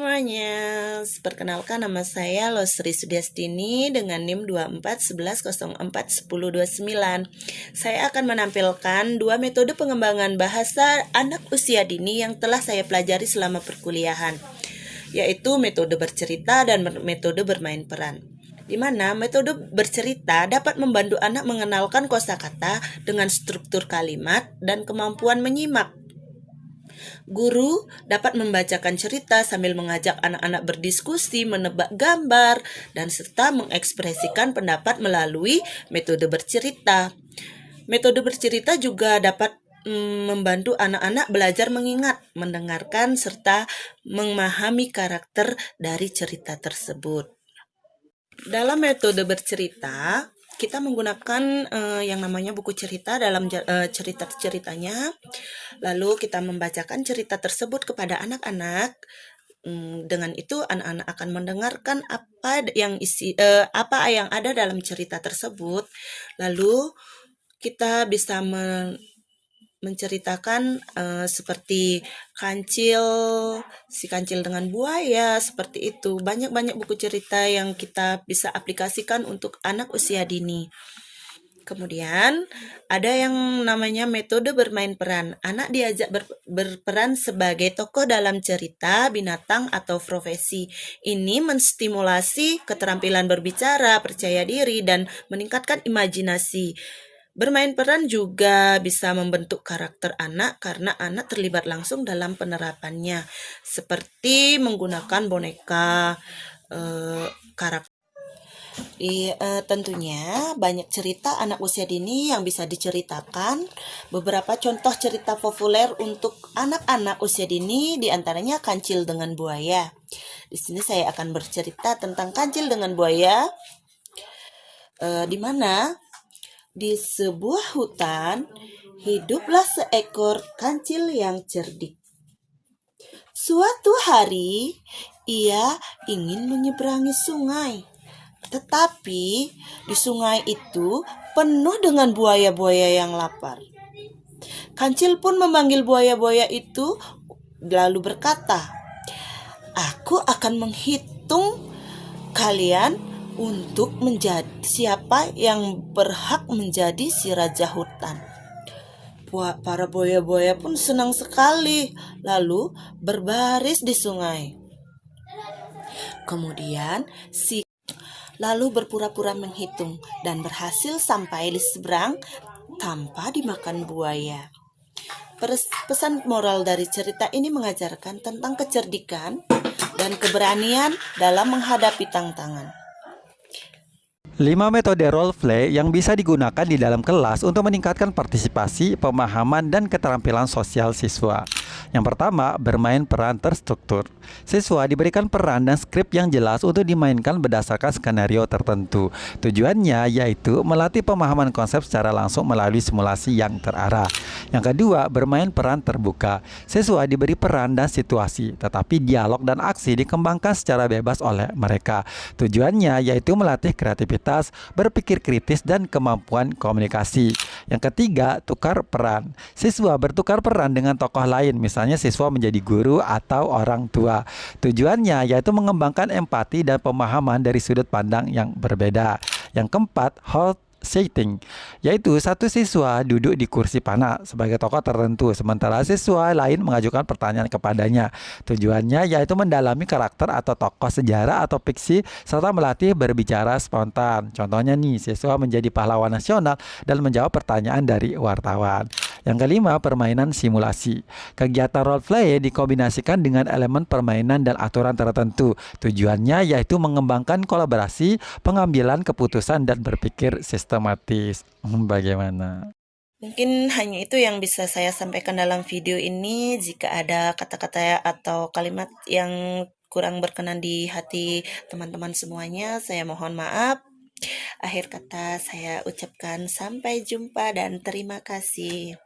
semuanya, perkenalkan nama saya Losri Sudiastini dengan NIM 2411041029. Saya akan menampilkan dua metode pengembangan bahasa anak usia dini yang telah saya pelajari selama perkuliahan, yaitu metode bercerita dan metode bermain peran. Di mana metode bercerita dapat membantu anak mengenalkan kosakata dengan struktur kalimat dan kemampuan menyimak. Guru dapat membacakan cerita sambil mengajak anak-anak berdiskusi, menebak gambar, dan serta mengekspresikan pendapat melalui metode bercerita. Metode bercerita juga dapat membantu anak-anak belajar mengingat, mendengarkan, serta memahami karakter dari cerita tersebut. Dalam metode bercerita, kita menggunakan yang namanya buku cerita dalam cerita-ceritanya. Lalu kita membacakan cerita tersebut kepada anak-anak. Dengan itu anak-anak akan mendengarkan apa yang ada dalam cerita tersebut. Lalu kita bisa menceritakan seperti si kancil dengan buaya, seperti itu. Banyak buku cerita yang kita bisa aplikasikan untuk anak usia dini. Kemudian ada yang namanya metode bermain peran. Anak diajak berperan sebagai tokoh dalam cerita, binatang, atau profesi. Ini menstimulasi keterampilan berbicara, percaya diri, dan meningkatkan imajinasi. Bermain peran juga bisa membentuk karakter anak karena anak terlibat langsung dalam penerapannya, seperti menggunakan boneka, karakter. Tentunya banyak cerita anak usia dini yang bisa diceritakan. Beberapa contoh cerita populer untuk anak-anak usia dini diantaranya Kancil dengan Buaya. Di sini saya akan bercerita tentang Kancil dengan Buaya, di mana di sebuah hutan hiduplah seekor kancil yang cerdik. Suatu hari ia ingin menyeberangi sungai. Tetapi di sungai itu penuh dengan buaya-buaya yang lapar. Kancil pun memanggil buaya-buaya itu lalu berkata, "Aku akan menghitung kalian untuk menjadi siapa yang berhak menjadi si raja hutan." Para buaya-buaya pun senang sekali, lalu berbaris di sungai. Kemudian lalu berpura-pura menghitung dan berhasil sampai di seberang tanpa dimakan buaya. Pesan moral dari cerita ini mengajarkan tentang kecerdikan dan keberanian dalam menghadapi tantangan. 5 metode role play yang bisa digunakan di dalam kelas untuk meningkatkan partisipasi, pemahaman, dan keterampilan sosial siswa. Yang pertama, bermain peran terstruktur. Siswa diberikan peran dan skrip yang jelas untuk dimainkan berdasarkan skenario tertentu. Tujuannya yaitu melatih pemahaman konsep secara langsung melalui simulasi yang terarah. Yang kedua, bermain peran terbuka. Siswa diberi peran dan situasi, tetapi dialog dan aksi dikembangkan secara bebas oleh mereka. Tujuannya yaitu melatih kreativitas, berpikir kritis, dan kemampuan komunikasi. Yang ketiga, tukar peran. Siswa bertukar peran dengan tokoh lain, misalnya siswa menjadi guru atau orang tua. Tujuannya yaitu mengembangkan empati dan pemahaman dari sudut pandang yang berbeda. Yang keempat, hot seating, yaitu satu siswa duduk di kursi panas sebagai tokoh tertentu, sementara siswa lain mengajukan pertanyaan kepadanya. Tujuannya yaitu mendalami karakter atau tokoh sejarah atau fiksi serta melatih berbicara spontan. Contohnya nih, siswa menjadi pahlawan nasional dan menjawab pertanyaan dari wartawan. Yang kelima, permainan simulasi. Kegiatan role play dikombinasikan dengan elemen permainan dan aturan tertentu. Tujuannya yaitu mengembangkan kolaborasi, pengambilan keputusan, dan berpikir sistematis. Bagaimana? Mungkin hanya itu yang bisa saya sampaikan dalam video ini. Jika ada kata-kata atau kalimat yang kurang berkenan di hati teman-teman semuanya, saya mohon maaf. Akhir kata saya ucapkan sampai jumpa dan terima kasih.